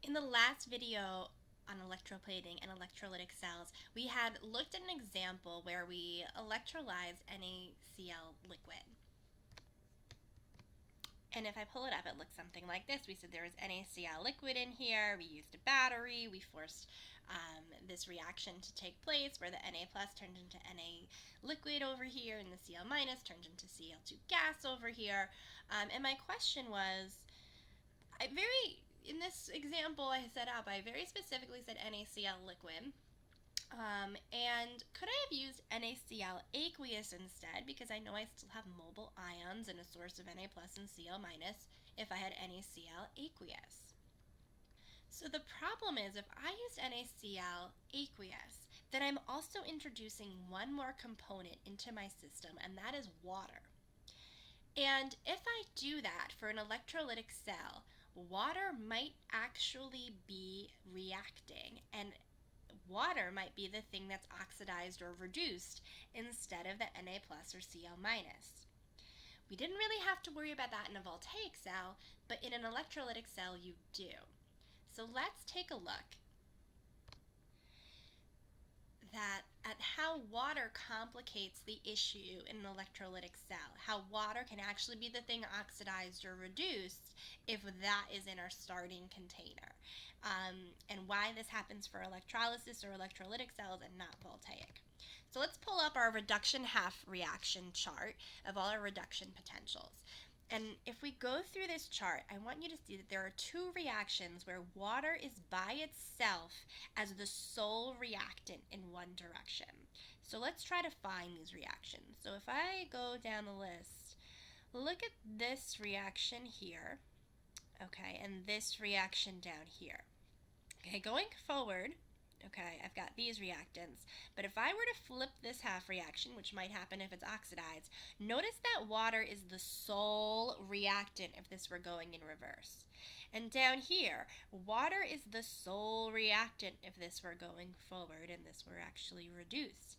In the last video on electroplating and electrolytic cells, we had looked at an example where we electrolyzed NaCl liquid. And if I pull it up, it looks something like this. We said there was NaCl liquid in here. We used a battery. We forced this reaction to take place where the Na plus turned into Na liquid over here and the Cl minus turned into Cl2 gas over here. And my question was, in this example I set up, I very specifically said NaCl liquid. And could I have used NaCl aqueous instead, because I know I still have mobile ions and a source of Na plus and Cl minus if I had NaCl aqueous? So the problem is, if I used NaCl aqueous, then I'm also introducing one more component into my system, and that is water. And if I do that for an electrolytic cell, water might actually be reacting, and water might be the thing that's oxidized or reduced instead of the Na plus or Cl minus. We didn't really have to worry about that in a voltaic cell, but in an electrolytic cell you do. So let's take a look at how water complicates the issue in an electrolytic cell, how water can actually be the thing oxidized or reduced if that is in our starting container, and why this happens for electrolysis or electrolytic cells and not voltaic. So let's pull up our reduction half reaction chart of all our reduction potentials. And if we go through this chart, I want you to see that there are two reactions where water is by itself as the sole reactant in one direction. So let's try to find these reactions. So if I go down the list, look at this reaction here, okay, and this reaction down here. Okay, going forward, okay, I've got these reactants, but if I were to flip this half reaction, which might happen if it's oxidized, notice that water is the sole reactant if this were going in reverse. And down here, water is the sole reactant if this were going forward and this were actually reduced.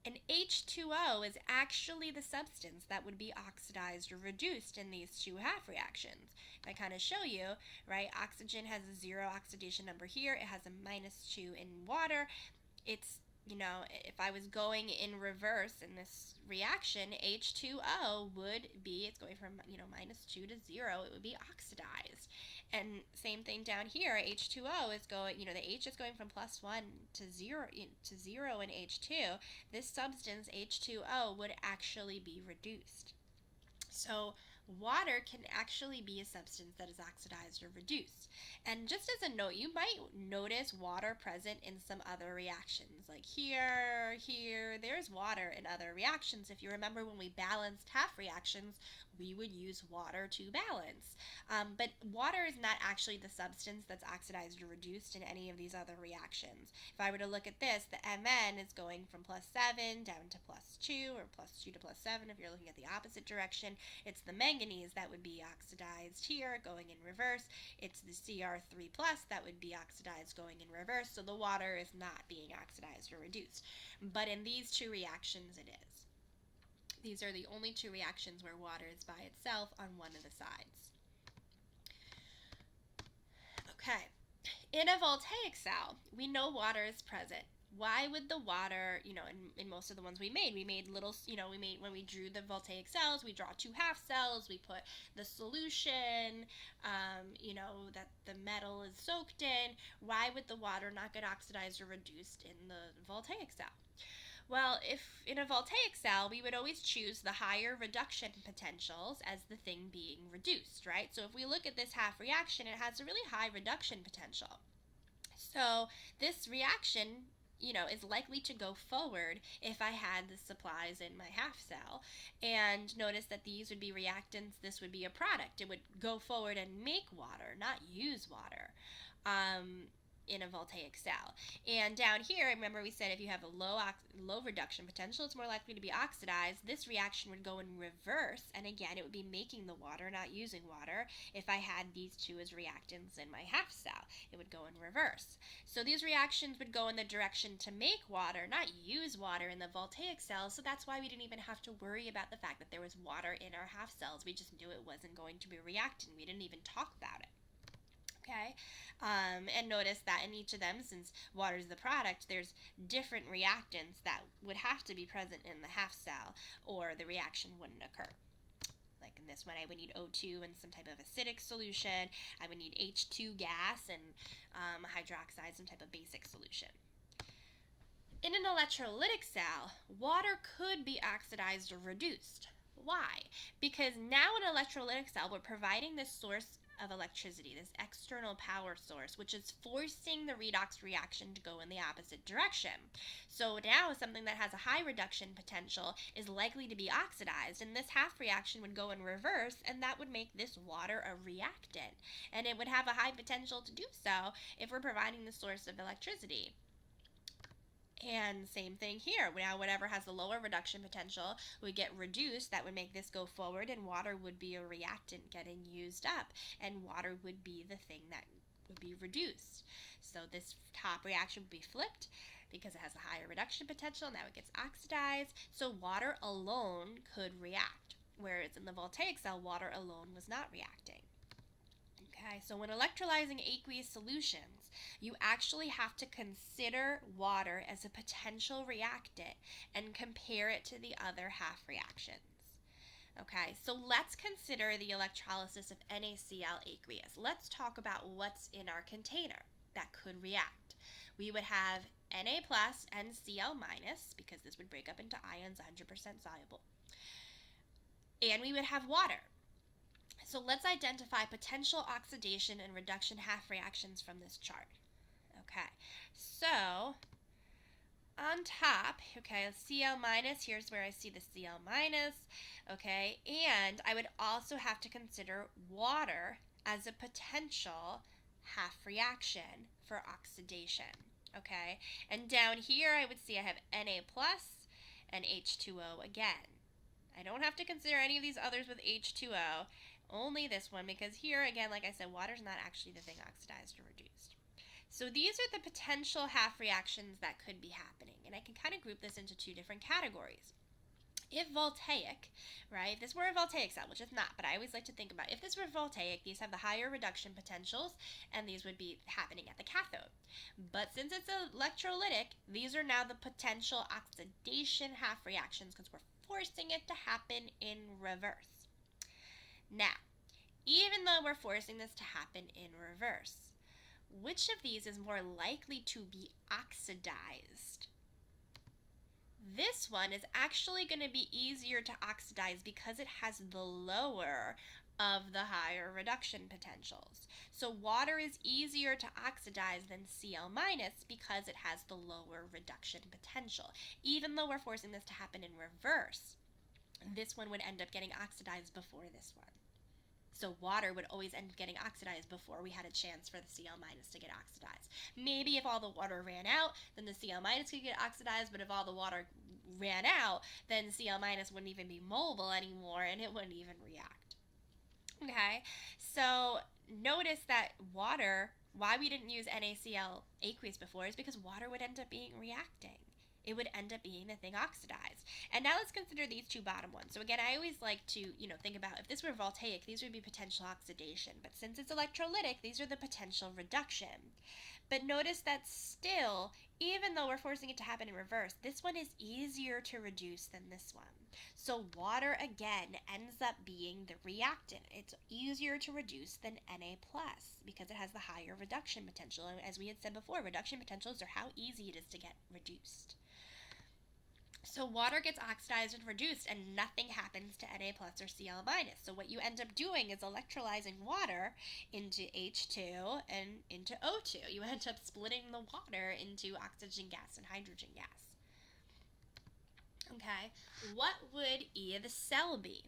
And H2O is actually the substance that would be oxidized or reduced in these two half reactions. If I kind of show you, right, oxygen has a 0 oxidation number here. It has a -2 in water. It's, if I was going in reverse in this reaction, H2O would be, it's going from, -2 to 0, it would be oxidized. And same thing down here, H2O is going, the H is going from +1 to 0 in H2. This substance, H2O, would actually be reduced. So water can actually be a substance that is oxidized or reduced. And just as a note, you might notice water present in some other reactions. Like here, there's water in other reactions. If you remember when we balanced half reactions, we would use water to balance. But water is not actually the substance that's oxidized or reduced in any of these other reactions. If I were to look at this, the Mn is going from +7 down to +2, or +2 to +7 if you're looking at the opposite direction. It's the manganese that would be oxidized here, going in reverse. It's the Cr3 plus that would be oxidized going in reverse. So the water is not being oxidized or reduced. But in these two reactions, it is. These are the only two reactions where water is by itself on one of the sides. Okay, in a voltaic cell, we know water is present. Why would the water, in most of the ones we made little, when we drew the voltaic cells, we draw two half cells, we put the solution, that the metal is soaked in. Why would the water not get oxidized or reduced in the voltaic cell? Well, if in a voltaic cell, we would always choose the higher reduction potentials as the thing being reduced, right? So if we look at this half reaction, it has a really high reduction potential. So this reaction, is likely to go forward if I had the supplies in my half cell. And notice that these would be reactants, this would be a product. It would go forward and make water, not use water. In a voltaic cell. And down here, remember we said if you have a low reduction potential, it's more likely to be oxidized. This reaction would go in reverse, and again, it would be making the water, not using water. If I had these two as reactants in my half cell, it would go in reverse. So these reactions would go in the direction to make water, not use water in the voltaic cells. So that's why we didn't even have to worry about the fact that there was water in our half cells. We just knew it wasn't going to be reacting. We didn't even talk about it. Okay, And notice that in each of them, since water is the product, there's different reactants that would have to be present in the half cell or the reaction wouldn't occur. Like in this one, I would need O2 and some type of acidic solution. I would need H2 gas and hydroxide, some type of basic solution. In an electrolytic cell, water could be oxidized or reduced. Why? Because now in an electrolytic cell, we're providing this source of electricity, this external power source, which is forcing the redox reaction to go in the opposite direction. So now something that has a high reduction potential is likely to be oxidized, and this half reaction would go in reverse, and that would make this water a reactant. And it would have a high potential to do so if we're providing the source of electricity. And same thing here. Now whatever has the lower reduction potential would get reduced. That would make this go forward, and water would be a reactant getting used up, and water would be the thing that would be reduced. So this top reaction would be flipped because it has a higher reduction potential. Now it gets oxidized. So water alone could react, whereas in the voltaic cell, water alone was not reacting. Okay, so when electrolyzing aqueous solutions, you actually have to consider water as a potential reactant and compare it to the other half reactions. Okay, so let's consider the electrolysis of NaCl Aqueous. Let's talk about what's in our container that could react. We would have Na plus and Cl minus, because this would break up into ions 100% soluble. And we would have water. So let's identify potential oxidation and reduction half reactions from this chart. Okay, so on top, okay, Cl minus, here's where I see the Cl minus, okay, and I would also have to consider water as a potential half reaction for oxidation, okay, and down here I would see I have Na plus and H2O again. I don't have to consider any of these others with H2O, only this one, because here again, like I said, water is not actually the thing oxidized or reduced. So these are the potential half reactions that could be happening, and I can kind of group this into two different categories. If voltaic, right, if this were a voltaic cell, which is not, but I always like to think about, if this were voltaic, these have the higher reduction potentials, and these would be happening at the cathode. But since it's electrolytic, these are now the potential oxidation half reactions, because we're forcing it to happen in reverse. Now, even though we're forcing this to happen in reverse, which of these is more likely to be oxidized? This one is actually going to be easier to oxidize because it has the lower of the higher reduction potentials. So water is easier to oxidize than Cl minus because it has the lower reduction potential. Even though we're forcing this to happen in reverse, this one would end up getting oxidized before this one. So water would always end up getting oxidized before we had a chance for the Cl minus to get oxidized. Maybe if all the water ran out, then the Cl minus could get oxidized, but if all the water ran out, then Cl minus wouldn't even be mobile anymore and it wouldn't even react. Okay, so notice that water, why we didn't use NaCl aqueous before is because water would end up being reacting. It would end up being the thing oxidized. And now let's consider these two bottom ones. So again, I always like to, think about if this were voltaic, these would be potential oxidation. But since it's electrolytic, these are the potential reduction. But notice that still, even though we're forcing it to happen in reverse, this one is easier to reduce than this one. So water, again, ends up being the reactant. It's easier to reduce than Na+, because it has the higher reduction potential. And as we had said before, reduction potentials are how easy it is to get reduced. So water gets oxidized and reduced, and nothing happens to Na plus or Cl minus. So what you end up doing is electrolyzing water into H2 and into O2. You end up splitting the water into oxygen gas and hydrogen gas. Okay, what would E of the cell be?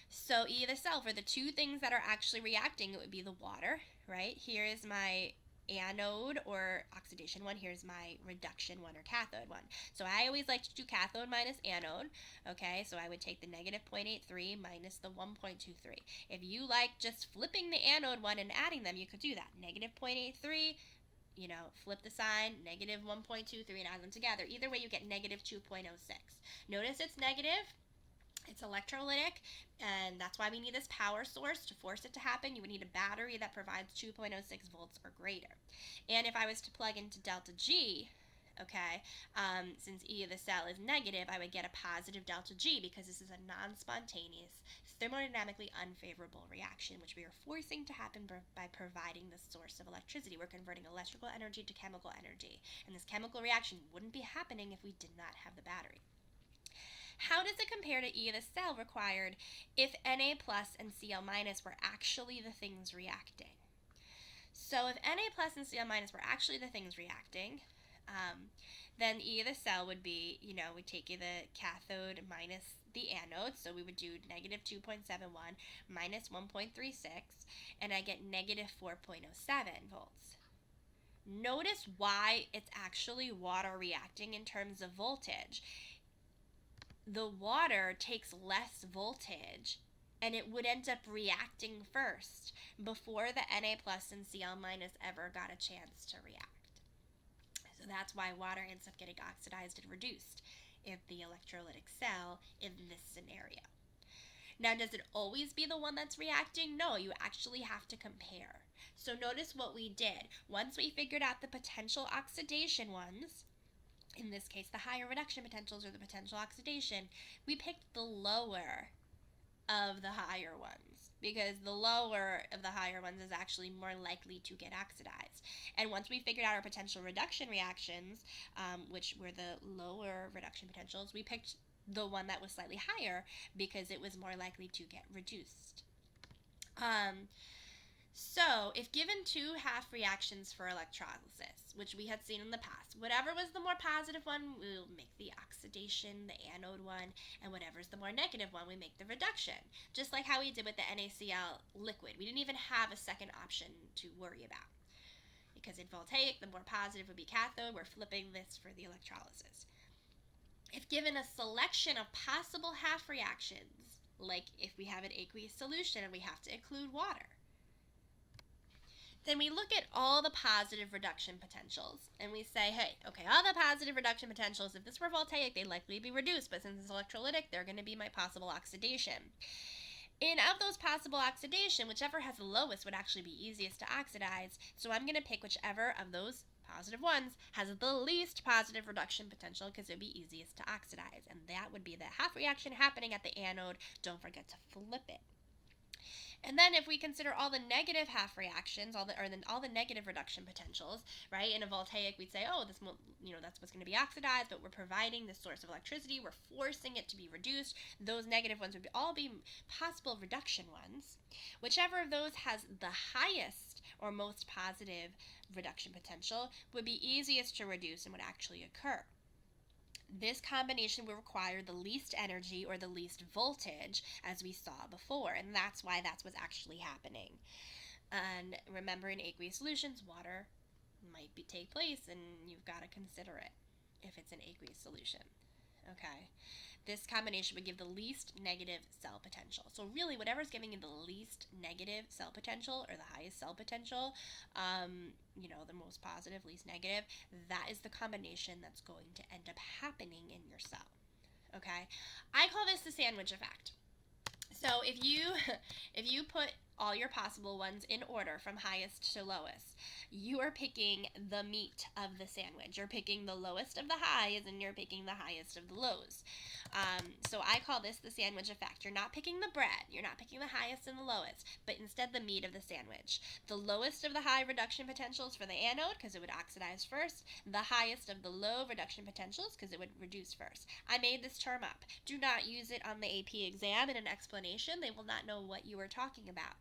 So E of the cell, for the two things that are actually reacting, it would be the water, right? Here is my anode or oxidation one. Here's my reduction one or cathode one. So I always like to do cathode minus anode. Okay, so I would take the negative 0.83 minus the 1.23. If you like just flipping the anode one and adding them, you could do that. Negative 0.83, flip the sign, negative 1.23 and add them together. Either way, you get negative 2.06. Notice it's negative. It's electrolytic, and that's why we need this power source to force it to happen. You would need a battery that provides 2.06 volts or greater. And if I was to plug into delta G, okay, since E of the cell is negative, I would get a positive delta G because this is a non-spontaneous, thermodynamically unfavorable reaction, which we are forcing to happen by providing the source of electricity. We're converting electrical energy to chemical energy, and this chemical reaction wouldn't be happening if we did not have the battery. How does it compare to E of the cell required if Na plus and Cl minus were actually the things reacting? So if Na plus and Cl minus were actually the things reacting, then E of the cell would be, we'd take the cathode minus the anode, so we would do negative 2.71 minus 1.36, and I get negative 4.07 volts. Notice why it's actually water reacting in terms of voltage. The water takes less voltage and it would end up reacting first before the Na plus and Cl minus ever got a chance to react. So that's why water ends up getting oxidized and reduced in the electrolytic cell in this scenario. Now, does it always be the one that's reacting? No, you actually have to compare. So notice what we did. Once we figured out the potential oxidation ones, in this case the higher reduction potentials or the potential oxidation, we picked the lower of the higher ones because the lower of the higher ones is actually more likely to get oxidized. And once we figured out our potential reduction reactions, which were the lower reduction potentials, we picked the one that was slightly higher because it was more likely to get reduced. So, if given two half reactions for electrolysis, which we had seen in the past, whatever was the more positive one, we'll make the oxidation, the anode one, and whatever's the more negative one, we make the reduction. Just like how we did with the NaCl liquid. We didn't even have a second option to worry about. Because in voltaic, the more positive would be cathode. We're flipping this for the electrolysis. If given a selection of possible half reactions, like if we have an aqueous solution and we have to include water, then we look at all the positive reduction potentials and we say, hey, okay, all the positive reduction potentials, if this were voltaic, they'd likely be reduced, but since it's electrolytic, they're going to be my possible oxidation. And of those possible oxidation, whichever has the lowest would actually be easiest to oxidize, so I'm going to pick whichever of those positive ones has the least positive reduction potential because it would be easiest to oxidize, and that would be the half reaction happening at the anode. Don't forget to flip it. And then if we consider all the negative half reactions, all the negative reduction potentials, right? In a voltaic, we'd say, oh, that's what's going to be oxidized, but we're providing the source of electricity. We're forcing it to be reduced. Those negative ones would all be possible reduction ones. Whichever of those has the highest or most positive reduction potential would be easiest to reduce and would actually occur. This combination will require the least energy or the least voltage, as we saw before, and that's why that's what's actually happening. And remember, in aqueous solutions, water might take place, and you've got to consider it if it's an aqueous solution. Okay, this combination would give the least negative cell potential. So really, whatever's giving you the least negative cell potential or the highest cell potential, the most positive, least negative, that is the combination that's going to end up happening in your cell. Okay, I call this the sandwich effect. So if you put all your possible ones in order from highest to lowest, you are picking the meat of the sandwich. You're picking the lowest of the highs and you're picking the highest of the lows. So I call this the sandwich effect. You're not picking the bread. You're not picking the highest and the lowest, but instead the meat of the sandwich. The lowest of the high reduction potentials for the anode because it would oxidize first. The highest of the low reduction potentials because it would reduce first. I made this term up. Do not use it on the AP exam in an explanation. They will not know what you are talking about.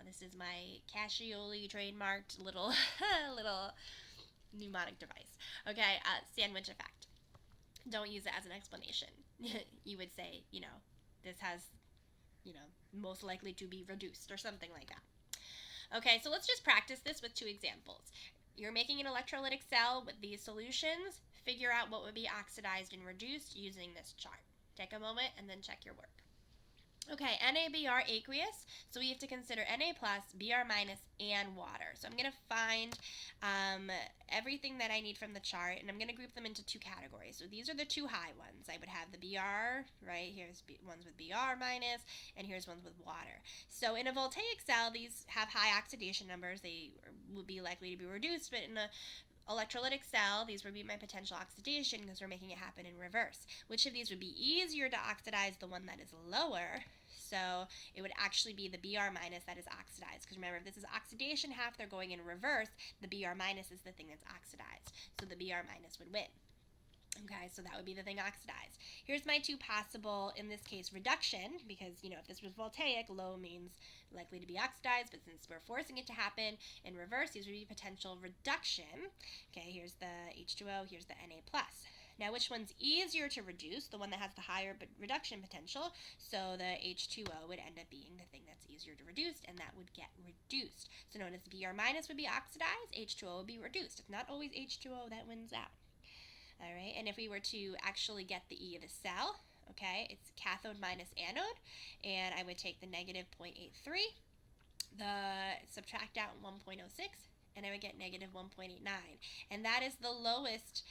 This is my Cascioli trademarked little mnemonic device. Okay, sandwich effect. Don't use it as an explanation. You would say, this has, most likely to be reduced or something like that. Okay, so let's just practice this with two examples. You're making an electrolytic cell with these solutions. Figure out what would be oxidized and reduced using this chart. Take a moment and then check your work. Okay, NaBr aqueous. So we have to consider Na plus, Br minus, and water. So I'm going to find everything that I need from the chart, and I'm going to group them into two categories. So these are the two high ones. I would have the Br, right? Here's ones with Br minus, and here's ones with water. So in a voltaic cell, these have high oxidation numbers. They would be likely to be reduced, but in a electrolytic cell, these would be my potential oxidation because we're making it happen in reverse. Which of these would be easier to oxidize? The one that is lower. So it would actually be the Br minus that is oxidized. Because remember, if this is oxidation half, they're going in reverse. The Br minus is the thing that's oxidized. So the Br minus would win. Okay, so that would be the thing oxidized. Here's my two possible, in this case, reduction, because, if this was voltaic, low means likely to be oxidized, but since we're forcing it to happen in reverse, these would be potential reduction. Okay, here's the H2O, here's the Na+. Now, which one's easier to reduce? The one that has the higher reduction potential. So the H2O would end up being the thing that's easier to reduce, and that would get reduced. So notice Br minus would be oxidized, H2O would be reduced. It's not always H2O that wins out. All right, and if we were to actually get the E of the cell, okay, it's cathode minus anode, and I would take the negative 0.83, subtract out 1.06, and I would get negative 1.89, and that is the lowest,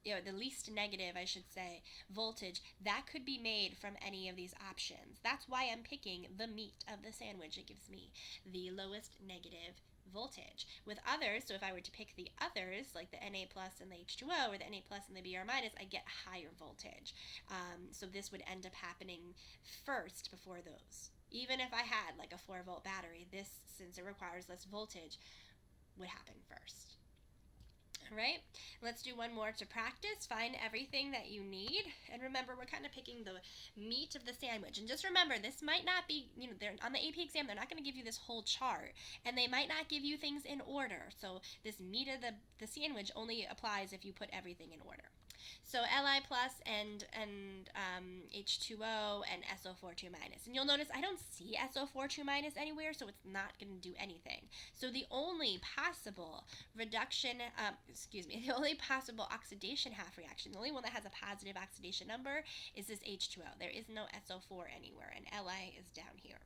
the least negative, I should say, voltage that could be made from any of these options. That's why I'm picking the meat of the sandwich. It gives me the lowest negative voltage. With others, so if I were to pick the others, like the Na plus and the H2O, or the Na plus and the Br minus, I get higher voltage. So this would end up happening first before those. Even if I had like a 4-volt battery, this, since it requires less voltage, would happen first. All right, let's do one more to practice. Find everything that you need. And remember, we're kind of picking the meat of the sandwich. And just remember, this might not be, they're on the AP exam, they're not going to give you this whole chart. And they might not give you things in order. So this meat of the sandwich only applies if you put everything in order. So Li plus and H2O and SO42 minus. And you'll notice I don't see SO42 minus anywhere, so it's not going to do anything. So the only possible the only possible oxidation half reaction, the only one that has a positive oxidation number is this H2O. There is no SO4 anywhere, and Li is down here.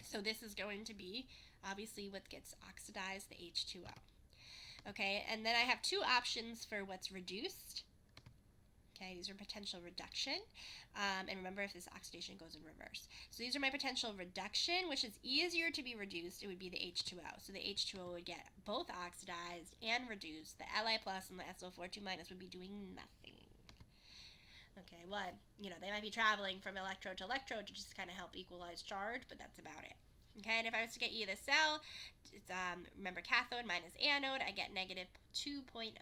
So this is going to be, obviously, what gets oxidized, the H2O. Okay, and then I have two options for what's reduced. Okay, these are potential reduction. And remember, if this oxidation goes in reverse. So these are my potential reduction, which is easier to be reduced. It would be the H2O. So the H2O would get both oxidized and reduced. The Li plus and the SO42 minus would be doing nothing. Okay, well, they might be traveling from electrode to electrode to just kind of help equalize charge, but that's about it. Okay, and if I was to get E of the cell, it's, remember cathode minus anode, I get negative 2.06.